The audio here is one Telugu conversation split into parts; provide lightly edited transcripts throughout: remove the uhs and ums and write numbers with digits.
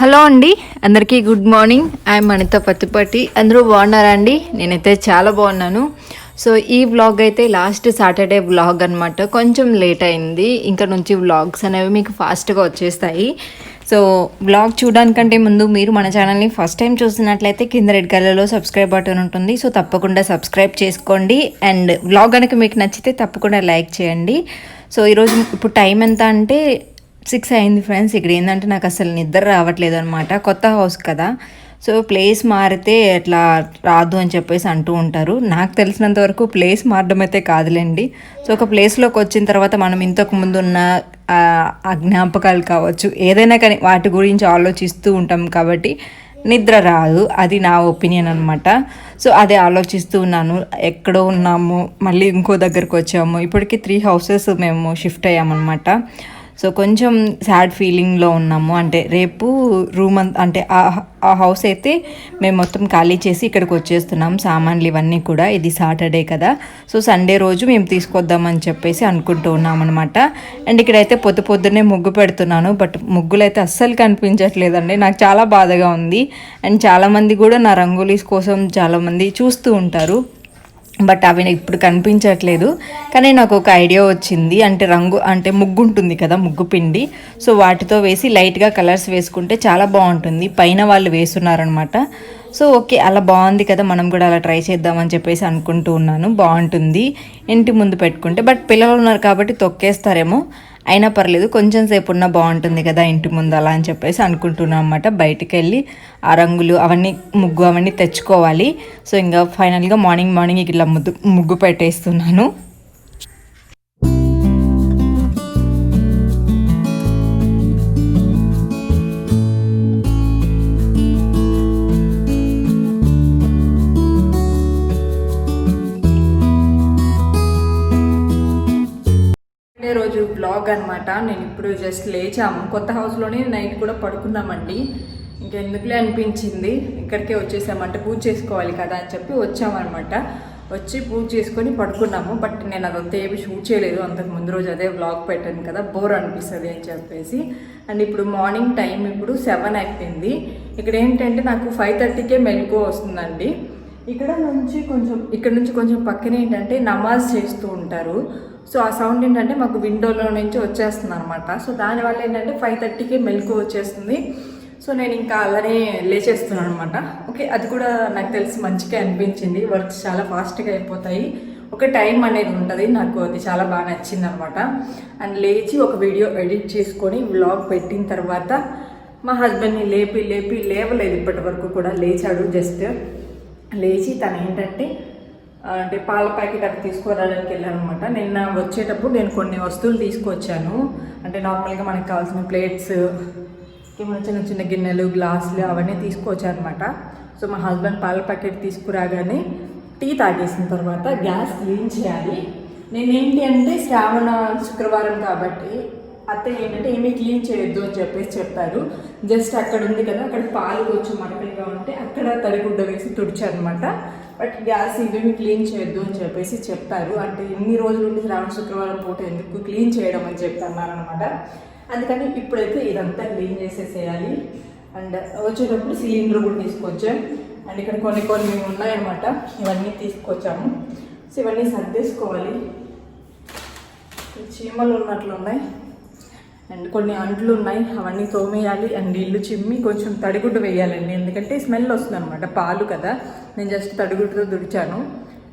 హలో అండి, అందరికీ గుడ్ మార్నింగ్. ఐఎమ్ అనిత పత్తిపట్టి. అందరూ బాగున్నారా అండి? నేనైతే చాలా బాగున్నాను. సో ఈ వ్లాగ్ అయితే లాస్ట్ సాటర్డే వ్లాగ్ అనమాట. కొంచెం లేట్ అయింది. ఇంకా నుంచి వ్లాగ్స్ అనేవి మీకు ఫాస్ట్గా వచ్చేస్తాయి. సో వ్లాగ్ చూడడానికంటే ముందు మీరు మన ఛానల్ని ఫస్ట్ టైం చూస్తున్నట్లయితే కింద రెడ్ కలర్లో సబ్స్క్రైబ్ బటన్ ఉంటుంది. సో తప్పకుండా సబ్స్క్రైబ్ చేసుకోండి. అండ్ వ్లాగ్ కనుక మీకు నచ్చితే తప్పకుండా లైక్ చేయండి. సో ఈరోజు ఇప్పుడు టైం ఎంత అంటే 6 అయింది ఫ్రెండ్స్. ఇక్కడ ఏంటంటే నాకు అసలు నిద్ర రావట్లేదు అనమాట. కొత్త హౌస్ కదా, సో ప్లేస్ మారితే ఎట్లా రాదు అని చెప్పేసి అంటూ ఉంటారు. నాకు తెలిసినంత వరకు ప్లేస్ మారడం అయితే కాదులేండి. సో ఒక ప్లేస్లోకి వచ్చిన తర్వాత మనం ఇంతకు ముందు ఉన్న ఆ జ్ఞాపకాలు కావచ్చు, ఏదైనా కానీ వాటి గురించి ఆలోచిస్తూ ఉంటాం కాబట్టి నిద్ర రాదు. అది నా ఒపీనియన్ అనమాట. సో అదే ఆలోచిస్తూ ఉన్నాను. ఎక్కడో ఉన్నాము, మళ్ళీ ఇంకో దగ్గరకు వచ్చాము. ఇప్పటికీ 3 హౌసెస్ మేము షిఫ్ట్ అయ్యామన్నమాట. సో కొంచెం సాడ్ ఫీలింగ్లో ఉన్నాము. అంటే రేపు రూమ్ అంటే ఆ హౌస్ అయితే మేము మొత్తం ఖాళీ చేసి ఇక్కడికి వచ్చేస్తున్నాం. సామాన్లు ఇవన్నీ కూడా. ఇది సాటర్డే కదా, సో సండే రోజు మేము తీసుకొద్దామని చెప్పేసి అనుకుంటూ ఉన్నాం అనమాట. అండ్ ఇక్కడైతే పొద్దున్నే ముగ్గు పెడుతున్నాను. బట్ ముగ్గులు అయితే అస్సలు కనిపించట్లేదండి. నాకు చాలా బాధగా ఉంది. అండ్ చాలామంది కూడా నా రంగోలీస్ కోసం చాలామంది చూస్తూ ఉంటారు, బట్ అవి ఇప్పుడు కనిపించట్లేదు. కానీ నాకు ఒక ఐడియా వచ్చింది. అంటే ముగ్గు ఉంటుంది కదా, ముగ్గు పిండి. సో వాటితో వేసి లైట్గా కలర్స్ వేసుకుంటే చాలా బాగుంటుంది. పైన వాళ్ళు వేస్తున్నారనమాట. సో ఓకే, అలా బాగుంది కదా, మనం కూడా అలా ట్రై చేద్దామని చెప్పేసి అనుకుంటూ ఉన్నాను. బాగుంటుంది ఇంటి ముందు పెట్టుకుంటే. బట్ పిల్లలు ఉన్నారు కాబట్టి తొక్కేస్తారేమో, అయినా పర్లేదు, కొంచెం సేపు ఉన్నా బాగుంటుంది కదా ఇంటి ముందు, అలా అని చెప్పేసి అనుకుంటున్నాను అనమాట. బయటికి వెళ్ళి ఆ రంగులు అవన్నీ ముగ్గు అవన్నీ తెచ్చుకోవాలి. సో ఇంకా ఫైనల్గా మార్నింగ్ ఇట్లా ముగ్గు పెట్టేస్తున్నాను. రోజు బ్లాగ్ అనమాట. నేను ఇప్పుడు జస్ట్ లేచాము. కొత్త హౌస్లోనే నైట్ కూడా పడుకున్నామండి. ఇంకెందుకులే అనిపించింది, ఇక్కడికే వచ్చేసామంటే పూజ చేసుకోవాలి కదా అని చెప్పి వచ్చామన్నమాట. వచ్చి పూజ చేసుకొని పడుకున్నాము. బట్ నేను అదంతా ఏమి షూట్ చేయలేదు. అంతకు ముందు రోజు అదే బ్లాగ్ పెట్టాను కదా, బోర్ అనిపిస్తుంది అని చెప్పేసి. అండ్ ఇప్పుడు మార్నింగ్ టైం ఇప్పుడు 7 అయిపోయింది. ఇక్కడ ఏంటంటే నాకు 5:30కే మెలకువ వస్తుందండి. ఇక్కడ నుంచి కొంచెం పక్కన ఏంటంటే నమాజ్ చేస్తూ ఉంటారు. సో ఆ సౌండ్ ఏంటంటే మాకు విండోలో నుంచి వచ్చేస్తుంది అనమాట. సో దానివల్ల ఏంటంటే 5:30కే మెలకువ వచ్చేస్తుంది. సో నేను ఇంకా అలానే లేచేస్తున్నాను అనమాట. ఓకే, అది కూడా నాకు తెలిసి మంచిగా అనిపించింది. వర్క్స్ చాలా ఫాస్ట్గా అయిపోతాయి. ఒక టైం అనేది ఉంటుంది. నాకు అది చాలా బాగా నచ్చింది అనమాట. అండ్ లేచి ఒక వీడియో ఎడిట్ చేసుకొని వ్లాగ్ పెట్టిన తర్వాత మా హస్బెండ్ని లేవలేదు ఇప్పటి వరకు కూడా. లేచాడు, జస్ట్ లేచి తను ఏంటంటే అంటే పాల ప్యాకెట్ అక్కడ తీసుకురావడానికి వెళ్ళాను అనమాట. నిన్న వచ్చేటప్పుడు నేను కొన్ని వస్తువులు తీసుకొచ్చాను. అంటే నార్మల్గా మనకు కావాల్సిన ప్లేట్స్, చిన్న గిన్నెలు, గ్లాసులు అవన్నీ తీసుకొచ్చాను అనమాట. సో మా హస్బెండ్ పాల ప్యాకెట్ తీసుకురాగానే టీ తాగేసిన తర్వాత గ్యాస్ క్లీన్ చేయాలి. నేనేంటి అంటే శ్రావణ శుక్రవారం కాబట్టి అత్తయ్య ఏంటంటే ఏమీ క్లీన్ చేయొద్దు అని చెప్పేసి చెప్పారు. జస్ట్ అక్కడ ఉంది కదా, అక్కడ పాలు కొంచెం మడకలుగా ఉంటే అక్కడ తడిగుడ్డ వేసి తుడిచారనమాట. బట్ గ్యాస్ ఇవేమి క్లీన్ చేయొద్దు అని చెప్పేసి చెప్పారు. అంటే ఇన్ని రోజుల నుండి శ్రావణ శుక్రవారం పూట ఎందుకు క్లీన్ చేయడం అని చెప్తున్నారనమాట. అందుకని ఇప్పుడైతే ఇదంతా క్లీన్ చేసేసేయాలి. అండ్ వచ్చేటప్పుడు సిలిండర్ కూడా తీసుకొచ్చాం. అండ్ ఇక్కడ కొన్ని ఉన్నాయన్నమాట, ఇవన్నీ తీసుకొచ్చాము. సో ఇవన్నీ సర్దేసుకోవాలి. చీమలు ఉన్నట్లు ఉన్నాయి. అండ్ కొన్ని అంట్లు ఉన్నాయి, అవన్నీ తోమేయాలి. అండ్ ఇల్లు చిమ్మి కొంచెం తడిగుడ్డు వేయాలండి, ఎందుకంటే స్మెల్ వస్తుంది అనమాట. పాలు కదా, నేను జస్ట్ తడిగుడ్డుతో తుడిచాను.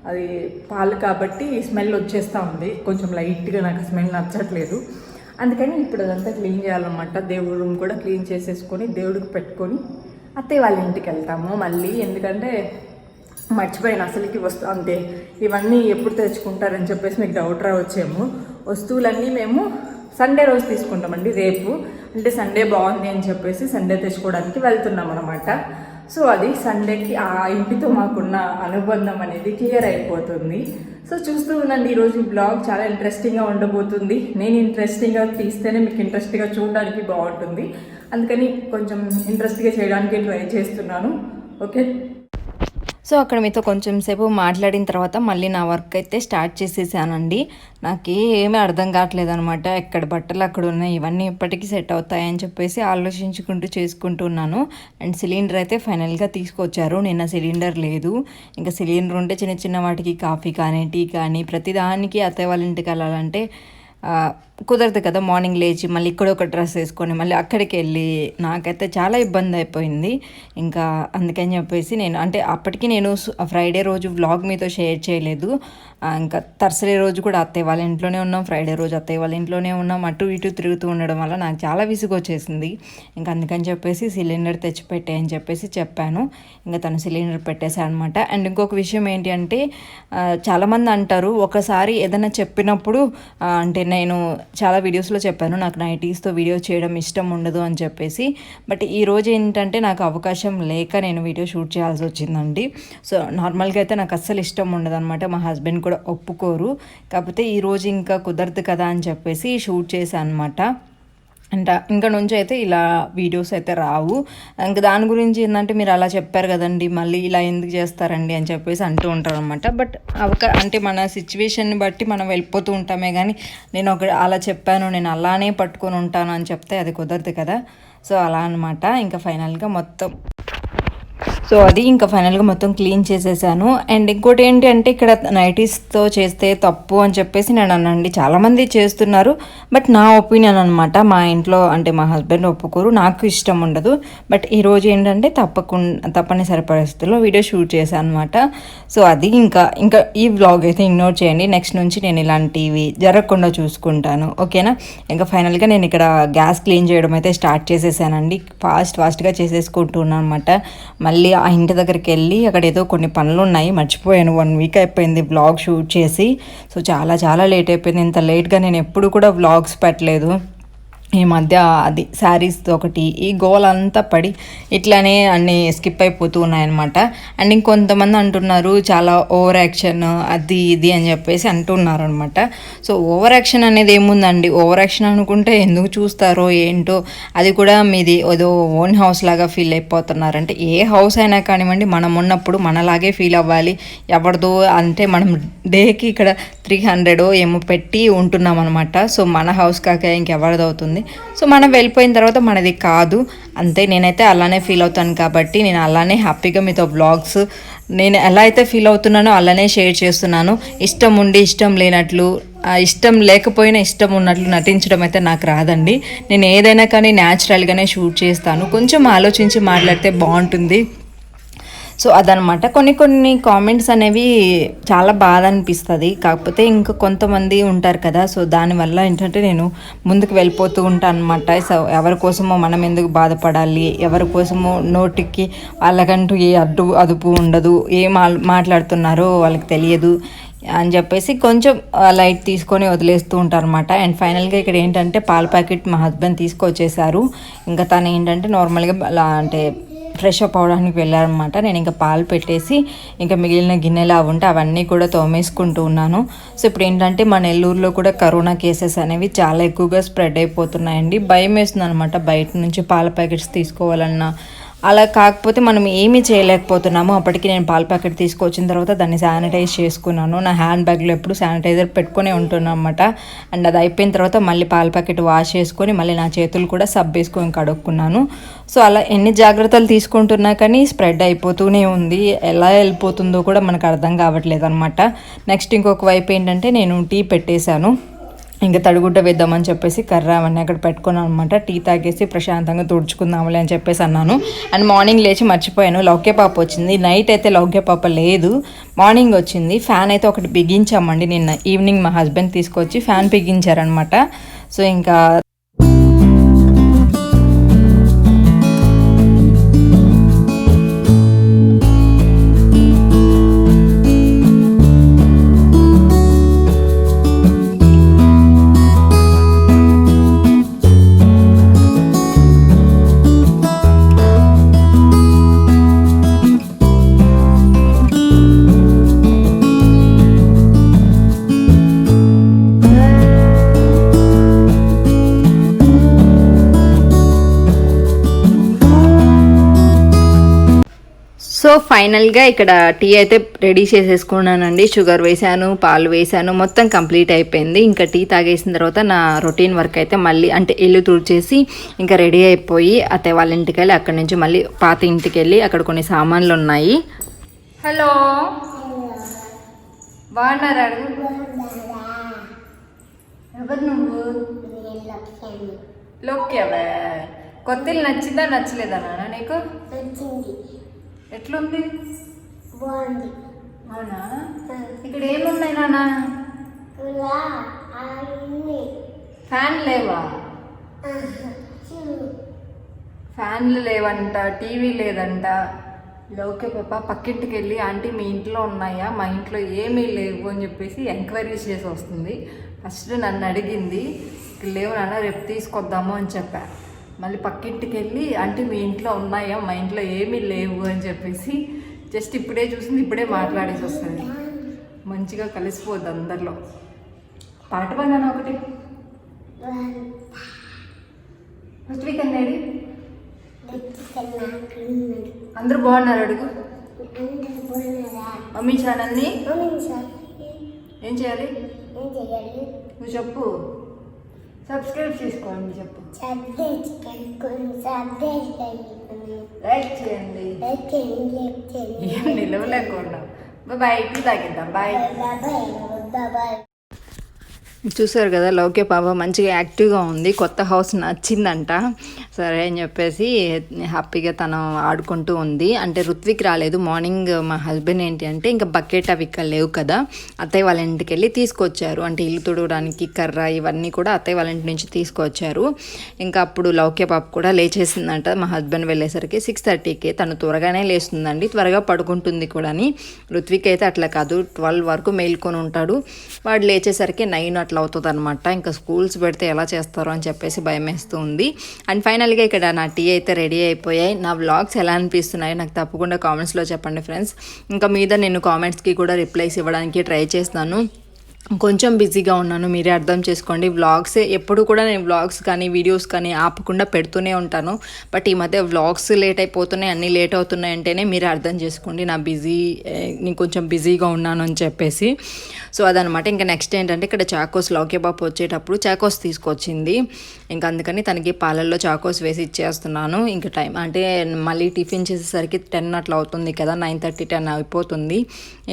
అది పాలు కాబట్టి స్మెల్ వచ్చేస్తూ ఉంది. కొంచెం లైట్గా నాకు స్మెల్ నచ్చట్లేదు. అందుకని ఇప్పుడు అదంతా క్లీన్ చేయాలన్నమాట. దేవుడి రూమ్ కూడా క్లీన్ చేసేసుకొని దేవుడికి పెట్టుకొని అత్తయ్య వాళ్ళ ఇంటికి వెళ్తాము మళ్ళీ. ఎందుకంటే మర్చిపోయాను అసలుకి అంతే ఇవన్నీ ఎప్పుడు తెచ్చుకుంటారని చెప్పేసి మీకు డౌట్ రావచ్చేమో. వస్తువులన్నీ మేము సండే రోజు తీసుకుంటామండి. రేపు అంటే సండే బాగుంది అని చెప్పేసి సండే తెచ్చుకోవడానికి వెళ్తున్నాం అనమాట. సో అది సండేకి ఆ ఇంటితో మాకున్న అనుబంధం అనేది క్లియర్ అయిపోతుంది. సో చూస్తూ ఉండండి, ఈరోజు బ్లాగ్ చాలా ఇంట్రెస్టింగ్గా ఉండబోతుంది. నేను ఇంట్రెస్టింగ్గా తీస్తేనే మీకు ఇంట్రెస్ట్గా చూడడానికి బాగుంటుంది. అందుకని కొంచెం ఇంట్రెస్ట్గా చేయడానికి ట్రై చేస్తున్నాను. ఓకే, సో అక్కడ మీతో కొంచెం సేపు మాట్లాడిన తర్వాత మళ్ళీ నా వర్క్ అయితే స్టార్ట్ చేసేసానండి. నాకు ఏమీ అర్థం కావట్లేదు అనమాట. ఎక్కడ బట్టలు అక్కడ ఉన్నాయి, ఇవన్నీ ఇప్పటికీ సెట్ అవుతాయని చెప్పేసి ఆలోచించుకుంటూ చేసుకుంటున్నాను. అండ్ సిలిండర్ అయితే ఫైనల్గా తీసుకొచ్చారు. నిన్న సిలిండర్ లేదు. ఇంకా సిలిండర్ ఉంటే చిన్న చిన్న వాటికి కాఫీ కానీ టీ కానీ ప్రతిదానికి అత్తయ్య వాళ్ళ ఇంటికి వెళ్ళాలంటే కుదరదు కదా. మార్నింగ్ లేచి మళ్ళీ ఇక్కడ ఒక డ్రెస్ వేసుకొని మళ్ళీ అక్కడికి వెళ్ళి నాకైతే చాలా ఇబ్బంది అయిపోయింది. ఇంకా అందుకని చెప్పేసి నేను అంటే అప్పటికి నేను ఫ్రైడే రోజు వ్లాగ్ మీతో షేర్ చేయలేదు. ఇంకా థర్స్డే రోజు కూడా అత్తయ్య వాళ్ళ ఇంట్లోనే ఉన్నాం, ఫ్రైడే రోజు అత్తయ్య వాళ్ళ ఇంట్లోనే ఉన్నాం. అటు ఇటు తిరుగుతూ ఉండడం వల్ల నాకు చాలా విసుగు వచ్చేసింది. ఇంకా అందుకని చెప్పేసి సిలిండర్ తెచ్చిపెట్టే అని చెప్పేసి చెప్పాను. ఇంకా తను సిలిండర్ పెట్టేశాను అనమాట. అండ్ ఇంకొక విషయం ఏంటి అంటే చాలామంది అంటారు ఒకసారి ఏదైనా చెప్పినప్పుడు అంటే నేను చాలా వీడియోస్లో చెప్పాను నాకు నైటీస్తో వీడియో చేయడం ఇష్టం ఉండదు అని చెప్పేసి. బట్ ఈరోజు ఏంటంటే నాకు అవకాశం లేక నేను వీడియో షూట్ చేయాల్సి వచ్చిందండి. సో నార్మల్గా అయితే నాకు అస్సలు ఇష్టం ఉండదు అనమాట. మా హస్బెండ్ కూడా ఒప్పుకోరు. కాకపోతే ఈరోజు ఇంకా కుదరదు కదా అని చెప్పేసి షూట్ చేశాను అనమాట. అంట ఇంకా నుంచి అయితే ఇలా వీడియోస్ అయితే రావు. ఇంకా దాని గురించి ఏంటంటే మీరు అలా చెప్పారు కదండి మళ్ళీ ఇలా ఎందుకు చేస్తారండి అని చెప్పేసి అంటూ ఉంటారు అనమాట. బట్ అంటే మన సిచ్యువేషన్ని బట్టి మనం వెళ్ళిపోతూ ఉంటామే కానీ నేను అలా చెప్పాను నేను అలానే పట్టుకొని ఉంటాను అని చెప్తే అది కుదరదు కదా. సో అలా అనమాట. ఇంకా ఫైనల్గా మొత్తం అది ఇంకా ఫైనల్గా మొత్తం క్లీన్ చేసేసాను. అండ్ ఇంకోటి ఏంటి అంటే ఇక్కడ నైటీస్తో చేస్తే తప్పు అని చెప్పేసి నేను అనండి. చాలామంది చేస్తున్నారు బట్ నా ఒపీనియన్ అనమాట. మా ఇంట్లో అంటే మా హస్బెండ్ ఒప్పుకోరు, నాకు ఇష్టం ఉండదు. బట్ ఈరోజు ఏంటంటే తప్పనిసరి పరిస్థితుల్లో వీడియో షూట్ చేశాను అనమాట. సో అది ఇంకా ఈ వ్లాగ్ అయితే ఇగ్నోర్ చేయండి. నెక్స్ట్ నుంచి నేను ఇలాంటివి జరగకుండా చూసుకుంటాను, ఓకేనా. ఇంకా ఫైనల్గా నేను ఇక్కడ గ్యాస్ క్లీన్ చేయడం అయితే స్టార్ట్ చేసేసానండి. ఫాస్ట్గా చేసేసుకుంటున్నాను అనమాట. మళ్ళీ ఆ ఇంటి దగ్గరికి వెళ్ళి అక్కడ ఏదో కొన్ని పనులు ఉన్నాయి, మర్చిపోయాను. 1 వీక్ అయిపోయింది వ్లాగ్ షూట్ చేసి. సో చాలా లేట్ అయిపోయింది. ఇంత లేట్గా నేను ఎప్పుడు కూడా వ్లాగ్స్ పెట్టలేదు. ఈ మధ్య అది శారీస్ ఒకటి ఈ గోల్ అంతా పడి ఇట్లానే అన్నీ స్కిప్ అయిపోతూ ఉన్నాయన్నమాట. అండ్ ఇంకొంతమంది అంటున్నారు చాలా ఓవర్ యాక్షన్ అది ఇది అని చెప్పేసి అంటున్నారు అనమాట. సో ఓవర్ యాక్షన్ అనేది ఏముందండి, ఓవర్ యాక్షన్ అనుకుంటే ఎందుకు చూస్తారో ఏంటో. అది కూడా మీది ఏదో ఓన్ హౌస్ లాగా ఫీల్ అయిపోతున్నారంటే ఏ హౌస్ అయినా కానివ్వండి మనం ఉన్నప్పుడు మనలాగే ఫీల్ అవ్వాలి. ఎవరిదో అంటే మనం డేకి ఇక్కడ 300 ఏమో పెట్టి ఉంటున్నాం అనమాట. సో మన హౌస్ కాక ఇంకెవరిది అవుతుంది. సో మనం వెళ్ళిపోయిన తర్వాత మనది కాదు అంతే. నేనైతే అలానే ఫీల్ అవుతాను కాబట్టి నేను అలానే హ్యాపీగా మీతో వ్లాగ్స్ నేను ఎలా అయితే ఫీల్ అవుతున్నానో అలానే షేర్ చేస్తున్నాను. ఇష్టం ఉండి ఇష్టం లేనట్లు, ఇష్టం లేకపోయినా ఇష్టం ఉన్నట్లు నటించడం అయితే నాకు రాదండి. నేను ఏదైనా కానీ న్యాచురల్గానే షూట్ చేస్తాను. కొంచెం ఆలోచించి మాట్లాడితే బాగుంటుంది. సో అదనమాట. కొన్ని కామెంట్స్ అనేవి చాలా బాధ అనిపిస్తుంది. కాకపోతే ఇంకా కొంతమంది ఉంటారు కదా, సో దానివల్ల ఏంటంటే నేను ముందుకు వెళ్ళిపోతూ ఉంటాను అనమాట. సో ఎవరి కోసమో మనం ఎందుకు బాధపడాలి, ఎవరి కోసమో నోటికి వాళ్ళకంటూ ఏ అదుపు ఉండదు, ఏం మాట్లాడుతున్నారో వాళ్ళకి తెలియదు అని చెప్పేసి కొంచెం లైట్ తీసుకొని వదిలేస్తూ ఉంటారు అనమాట. అండ్ ఫైనల్గా ఇక్కడ ఏంటంటే పాల ప్యాకెట్ మా హస్బెండ్ తీసుకొచ్చేసారు. ఇంకా తను ఏంటంటే నార్మల్గా అంటే ఫ్రెష్ అప్ అవడానికి వెళ్ళారనమాట. నేను ఇంకా పాలు పెట్టేసి ఇంకా మిగిలిన గిన్నెలు అవి ఉంటే అవన్నీ కూడా తోమేసుకుంటూ ఉన్నాను. సో ఇప్పుడు ఏంటంటే మన నెల్లూరులో కూడా కరోనా కేసెస్ అనేవి చాలా ఎక్కువగా స్ప్రెడ్ అయిపోతున్నాయండి. భయం వేస్తుంది అనమాట బయట నుంచి పాల ప్యాకెట్స్ తీసుకోవాలన్నా. అలా కాకపోతే మనం ఏమీ చేయలేకపోతున్నాము. అప్పటికి నేను పాల ప్యాకెట్ తీసుకొచ్చిన తర్వాత దాన్ని శానిటైజ్ చేసుకున్నాను. నా హ్యాండ్ బ్యాగ్లో ఎప్పుడు శానిటైజర్ పెట్టుకునే ఉంటున్నాను అనమాట. అండ్ అది అయిపోయిన తర్వాత మళ్ళీ పాల ప్యాకెట్ వాష్ చేసుకొని మళ్ళీ నా చేతులు కూడా సబ్బు వేసుకొని కడుక్కున్నాను. సో అలా ఎన్ని జాగ్రత్తలు తీసుకుంటున్నా కానీ స్ప్రెడ్ అయిపోతూనే ఉంది. ఎలా వెళ్ళిపోతుందో కూడా మనకు అర్థం కావట్లేదు అనమాట. నెక్స్ట్ ఇంకొక వైపు ఏంటంటే నేను టీ పెట్టేశాను. ఇంకా తడిగుడ్డ వేద్దామని చెప్పేసి కర్ర అవన్నీ అక్కడ పెట్టుకున్నాను అనమాట. టీ తాగేసి ప్రశాంతంగా తుడుచుకుందాంలే అని చెప్పేసి అన్నాను. అండ్ మార్నింగ్ లేచి మర్చిపోయాను, లౌక్య పాప వచ్చింది. నైట్ అయితే లౌక్య పాప లేదు, మార్నింగ్ వచ్చింది. ఫ్యాన్ అయితే ఒకటి బిగించామండి నిన్న ఈవినింగ్. మా హస్బెండ్ తీసుకొచ్చి ఫ్యాన్ బిగించారనమాట. సో ఇంకా సో ఫైనల్గా ఇక్కడ టీ అయితే రెడీ చేసేసుకున్నానండి. షుగర్ వేసాను, పాలు వేసాను, మొత్తం కంప్లీట్ అయిపోయింది. ఇంకా టీ తాగేసిన తర్వాత నా రొటీన్ వర్క్ అయితే మళ్ళీ అంటే ఇల్లు తుడిచేసి ఇంకా రెడీ అయిపోయి అత్తయ్య వాళ్ళ ఇంటికి వెళ్ళి అక్కడి నుంచి మళ్ళీ పాత ఇంటికి వెళ్ళి అక్కడ కొన్ని సామాన్లు ఉన్నాయి. హలో బాగున్నారా? ఎవరు నువ్వు? లోక్యవా? కొత్త ఇల్లు నచ్చిందా నచ్చలేదా నాన్న నీకు? ఎట్లుంది? బాగుంది. అవునా? ఇక్కడ ఏమున్నాయి నాన్న? ఫ్యాన్ లేవా? ఫ్యాన్లు లేవంట, టీవీ లేదంట. లోకే పాప పక్కింటికి వెళ్ళి ఆంటీ మీ ఇంట్లో ఉన్నాయా, మా ఇంట్లో ఏమీ లేవు అని చెప్పేసి ఎంక్వైరీస్ చేసి వస్తుంది. ఫస్ట్ నన్ను అడిగింది, ఇక్కడ లేవు నాన్న రేపు తీసుకొద్దాము అని చెప్పా. మళ్ళీ పక్కింటికి వెళ్ళి ఆంటీ మీ ఇంట్లో ఉన్నాయా, మా ఇంట్లో ఏమీ లేవు అని చెప్పేసి జస్ట్ ఇప్పుడే చూసింది, ఇప్పుడే మాట్లాడేసి వస్తుంది. మంచిగా కలిసిపోద్ది అందరిలో. పాట పాడినా ఒకటి ఫస్ట్ వీక్ అన్నాడు. అందరూ బాగున్నారు అడుగు. మమ్మీ ఛానల్ని ఏం చేయాలి నువ్వు చెప్పు. సబ్స్క్రైబ్ చేసుకోండి చెప్పు. లైక్ చేయండి. ఏం నిలవలేకుండా. బాయ్. టీ తాగిద్దాం. బాయ్. చూసారు కదా లౌక్య పాప మంచిగా యాక్టివ్గా ఉంది. కొత్త హౌస్ నచ్చిందంట. సరే అని చెప్పేసి హ్యాపీగా తను ఆడుకుంటూ ఉంది. అంటే రుత్విక్ రాలేదు. మార్నింగ్ మా హస్బెండ్ ఏంటి అంటే ఇంకా బకెట్ అవి ఇక్కడ లేవు కదా, అత్తయ్య వాళ్ళ ఇంటికి వెళ్ళి తీసుకొచ్చారు. అంటే ఇల్లు తుడవడానికి కర్ర ఇవన్నీ కూడా అత్తయ్య వాళ్ళ ఇంటి నుంచి తీసుకొచ్చారు. ఇంకా అప్పుడు లౌక్య పాప కూడా లేచేసిందంట. మా హస్బెండ్ వెళ్ళేసరికి 6:30కి. తను త్వరగానే లేస్తుందండి, త్వరగా పడుకుంటుంది కూడా. రుత్విక్ అయితే అట్లా కాదు, 12 వరకు మేల్కొని ఉంటాడు. వాడు లేచేసరికి 9 అట్లా అవుతుంది అనమాట. ఇంకా స్కూల్స్ పెడితే ఎలా చేస్తారో అని చెప్పేసి భయం వేస్తూ ఉంది. అండ్ ఫైనల్గా ఇక్కడ నా టీ అయితే రెడీ అయిపోయాయి. నా వ్లాగ్స్ ఎలా అనిపిస్తున్నాయో నాకు తప్పకుండా కామెంట్స్లో చెప్పండి ఫ్రెండ్స్. ఇంకా మీద నేను కామెంట్స్కి కూడా రిప్లైస్ ఇవ్వడానికి ట్రై చేస్తాను. కొంచెం బిజీగా ఉన్నాను, మీరే అర్థం చేసుకోండి. వ్లాగ్స్ ఎప్పుడు కూడా నేను వ్లాగ్స్ కానీ వీడియోస్ కానీ ఆపకుండా పెడుతూనే ఉంటాను. బట్ ఈ మధ్య వ్లాగ్స్ లేట్ అయిపోతున్నాయి, అన్నీ లేట్ అవుతున్నాయి అంటేనే మీరే అర్థం చేసుకోండి నేను కొంచెం బిజీగా ఉన్నాను అని చెప్పేసి. సో అదనమాట. ఇంకా నెక్స్ట్ ఏంటంటే ఇక్కడ చాకోస్ లౌక్య బాబు వచ్చేటప్పుడు చాకోస్ తీసుకొచ్చింది. ఇంకా అందుకని తనకి పాలల్లో చాకోస్ వేసి ఇచ్చేస్తున్నాను. ఇంకా టైం అంటే మళ్ళీ టిఫిన్ చేసేసరికి 10 అట్లా అవుతుంది కదా, 9:30 10 అయిపోతుంది.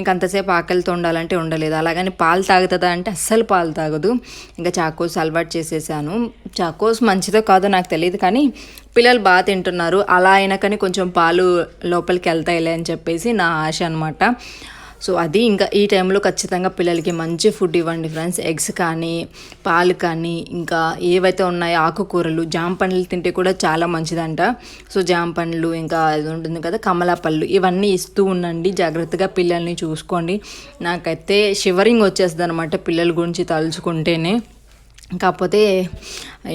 ఇంక అంతసేపు ఆకలితో ఉండాలంటే ఉండలేదు. అలాగని పాలు తాగుతుందా అంటే అస్సలు పాలు తాగదు. ఇంకా చాకోస్ అలవాటు చేసేసాను. చాకోస్ మంచిదో కాదో నాకు తెలియదు, కానీ పిల్లలు బాగా తింటున్నారు. అలా అయినా కానీ కొంచెం పాలు లోపలికి వెళ్తాయిలే అని చెప్పేసి నా ఆశ అనమాట. సో అది ఇంకా ఈ టైంలో ఖచ్చితంగా పిల్లలకి మంచి ఫుడ్ ఇవ్వండి ఫ్రెండ్స్. ఎగ్స్ కానీ పాలు కానీ ఇంకా ఏవైతే ఉన్నాయో ఆకుకూరలు, జామ పండ్లు తింటే కూడా చాలా మంచిదంట. సో జామ పండ్లు ఇంకా అది ఉంటుంది కదా కమలా పళ్ళు, ఇవన్నీ ఇస్తూ ఉండండి. జాగ్రత్తగా పిల్లల్ని చూసుకోండి. నాకైతే షివరింగ్ వచ్చేస్తుంది అనమాట పిల్లల గురించి తలుచుకుంటేనే. కాకపోతే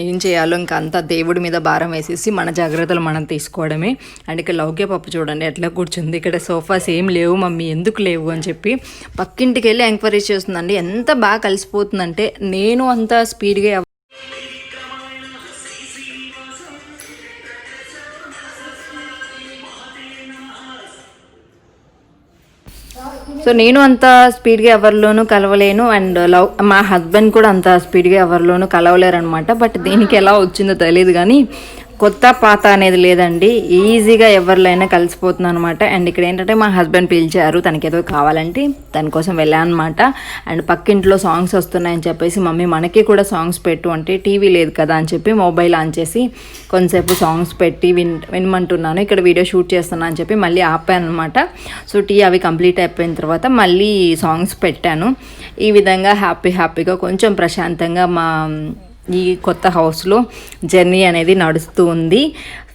ఏం చేయాలో ఇంకా అంతా దేవుడి మీద భారం వేసేసి మన జాగ్రత్తలు మనం తీసుకోవడమే. అండ్ ఇక్కడ లౌక్య పప్పు చూడండి ఎట్లా కూర్చుంది. ఇక్కడ సోఫాస్ ఏం లేవు మమ్మీ, ఎందుకు లేవు అని చెప్పి పక్కింటికి వెళ్ళి ఎంక్వైరీ చేస్తుందండి. ఎంత బాగా కలిసిపోతుందంటే నేను అంత స్పీడ్గా సో నేను అంత స్పీడ్గా ఎవరిలోనూ కలవలేను. అండ్ మా హస్బెండ్ కూడా అంత స్పీడ్గా ఎవరిలోనూ కలవలేరు అనమాట. బట్ దీనికి ఎలా వచ్చిందో తెలియదు, కానీ కొత్త పాత అనేది లేదండి, ఈజీగా ఎవరిలైనా కలిసిపోతుంది అనమాట. అండ్ ఇక్కడ ఏంటంటే మా హస్బెండ్ పిలిచారు, తనకి ఏదో కావాలంటే దానికోసం వెళ్ళాను అనమాట. అండ్ పక్కింట్లో సాంగ్స్ వస్తున్నాయని చెప్పేసి మమ్మీ మనకి కూడా సాంగ్స్ పెట్టు అంటే టీవీ లేదు కదా అని చెప్పి మొబైల్ ఆన్ చేసి కొంతసేపు సాంగ్స్ పెట్టి వినమంటున్నాను. ఇక్కడ వీడియో షూట్ చేస్తున్నా అని చెప్పి మళ్ళీ ఆపాను అనమాట. సో టీ అవి కంప్లీట్ అయిపోయిన తర్వాత మళ్ళీ సాంగ్స్ పెట్టాను. ఈ విధంగా హ్యాపీగా కొంచెం ప్రశాంతంగా మా ఈ కొత్త హౌస్లో జర్నీ అనేది నడుస్తూ ఉంది.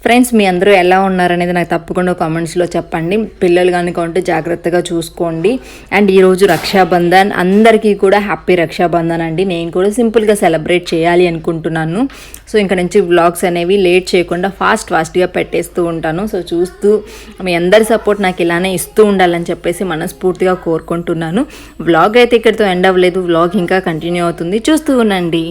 ఫ్రెండ్స్ మీ అందరూ ఎలా ఉన్నారనేది నాకు తప్పకుండా కామెంట్స్లో చెప్పండి. పిల్లలు కనుక జాగ్రత్తగా చూసుకోండి. అండ్ ఈరోజు రక్షాబంధన్, అందరికీ కూడా హ్యాపీ రక్షాబంధన్ అండి. నేను కూడా సింపుల్గా సెలబ్రేట్ చేయాలి అనుకుంటున్నాను. సో ఇంక నుంచి వ్లాగ్స్ అనేవి లేట్ చేయకుండా ఫాస్ట్గా పెట్టేస్తూ ఉంటాను. సో చూస్తూ మీ అందరి సపోర్ట్ నాకు ఇలానే ఇస్తూ ఉండాలని చెప్పేసి మనస్ఫూర్తిగా కోరుకుంటున్నాను. వ్లాగ్ అయితే ఇక్కడితో ఎండ్ అవ్వలేదు, వ్లాగ్ ఇంకా కంటిన్యూ అవుతుంది, చూస్తూ ఉండండి.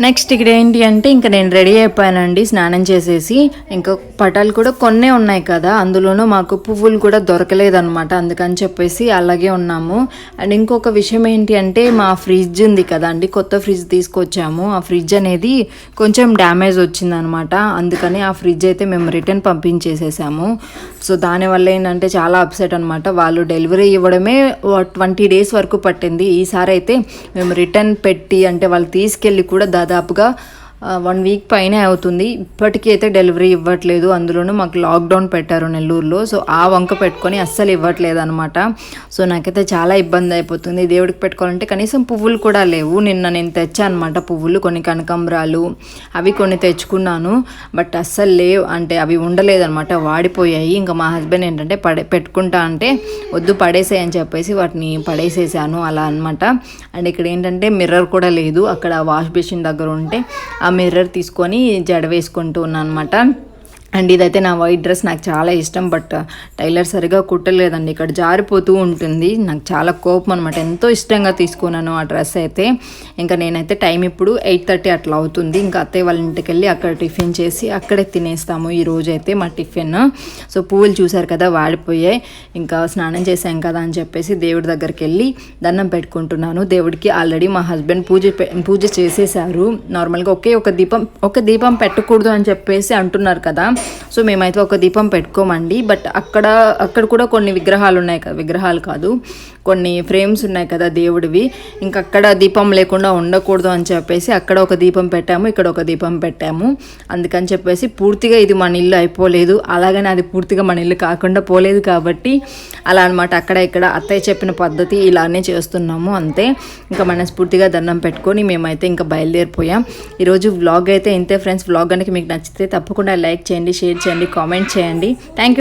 నెక్స్ట్ ఇక్కడ ఏంటి అంటే ఇంకా నేను రెడీ అయిపోయానండి స్నానం చేసేసి. ఇంకా పటాలు కూడా కొన్నే ఉన్నాయి కదా, అందులోనూ మాకు పువ్వులు కూడా దొరకలేదన్నమాట, అందుకని చెప్పేసి అలాగే ఉన్నాము. అండ్ ఇంకొక విషయం ఏంటి అంటే మా ఫ్రిడ్జ్ ఉంది కదా అండి, కొత్త ఫ్రిడ్జ్ తీసుకొచ్చాము. ఆ ఫ్రిడ్జ్ అనేది కొంచెం డ్యామేజ్ వచ్చిందనమాట, అందుకని ఆ ఫ్రిడ్జ్ అయితే మేము రిటర్న్ పంపించేసేసాము. సో దానివల్ల ఏంటంటే చాలా అప్సెట్ అనమాట. వాళ్ళు డెలివరీ ఇవ్వడమే 20 days వరకు పట్టింది. ఈసారి అయితే మేము రిటర్న్ పెట్టి అంటే వాళ్ళు తీసుకెళ్ళి కూడా దాదాపుగా 1 week పైనే అవుతుంది. ఇప్పటికీ అయితే డెలివరీ ఇవ్వట్లేదు. అందులోనూ మాకు లాక్డౌన్ పెట్టారు నెల్లూరులో. సో ఆ వంక పెట్టుకొని అస్సలు ఇవ్వట్లేదు అనమాట. సో నాకైతే చాలా ఇబ్బంది అయిపోతుంది. దేవుడికి పెట్టుకోవాలంటే కనీసం పువ్వులు కూడా లేవు. నిన్న నేను తెచ్చాను అనమాట పువ్వులు, కొన్ని కనకాంబరాలు అవి కొన్ని తెచ్చుకున్నాను. బట్ అస్సలు లేవు, అంటే అవి ఉండలేదన్నమాట, వాడిపోయాయి. ఇంకా మా హస్బెండ్ ఏంటంటే పెట్టుకుంటా అంటే వద్దు పడేసేయని చెప్పేసి వాటిని పడేసేసాను అలా అనమాట. అండ్ ఇక్కడ ఏంటంటే మిర్రర్ కూడా లేదు, అక్కడ వాష్ బేసిన్ దగ్గర ఉంటే ఆ మిర్రర్ తీసుకొని జడ వేసుకుంటూ ఉన్నాను అనమాట. అండ్ ఇదైతే నా వైట్ డ్రెస్ నాకు చాలా ఇష్టం, బట్ టైలర్ సరిగా కుట్టలేదండి, ఇక్కడ జారిపోతూ ఉంటుంది. నాకు చాలా కోపం అనమాట, ఎంతో ఇష్టంగా తీసుకున్నాను ఆ డ్రెస్ అయితే. ఇంకా నేనైతే టైం ఇప్పుడు 8:30 అట్లా అవుతుంది. ఇంకా అత్తయ్య వాళ్ళ ఇంటికి వెళ్ళి అక్కడ టిఫిన్ చేసి అక్కడే తినేస్తాము ఈ రోజు అయితే మా టిఫిన్. సో పువ్వులు చూసారు కదా వాడిపోయాయి, ఇంకా స్నానం చేశాం కదా అని చెప్పేసి దేవుడి దగ్గరికి వెళ్ళి దండం పెట్టుకుంటున్నాను. దేవుడికి ఆల్రెడీ మా హస్బెండ్ పూజ చేసేసారు. నార్మల్గా ఒక దీపం పెట్టకూడదు అని చెప్పేసి అంటున్నారు కదా, సో మేమైతే ఒక దీపం పెట్టుకోమండి. బట్ అక్కడ కూడా కొన్ని విగ్రహాలు ఉన్నాయి కదా, విగ్రహాలు కాదు కొన్ని ఫ్రేమ్స్ ఉన్నాయి కదా దేవుడివి, ఇంకా అక్కడ దీపం లేకుండా ఉండకూడదు అని చెప్పేసి అక్కడ ఒక దీపం పెట్టాము, ఇక్కడ ఒక దీపం పెట్టాము. అందుకని చెప్పేసి పూర్తిగా ఇది మన ఇల్లు అయిపోలేదు, అలాగని అది పూర్తిగా మన ఇల్లు కాకుండా పోలేదు కాబట్టి అలా అనమాట. అక్కడ ఇక్కడ అత్తయ్య చెప్పిన పద్ధతి ఇలానే చేస్తున్నాము అంతే. ఇంకా మనస్ఫూర్తిగా దండం పెట్టుకొని మేమైతే ఇంకా బయలుదేరిపోయాం. ఈరోజు వ్లాగ్ అయితే ఇంతే ఫ్రెండ్స్. వ్లాగ్ కనుక మీకు నచ్చితే తప్పకుండా లైక్ చేయండి, షేర్ చేయండి, కామెంట్ చేయండి. Thank you.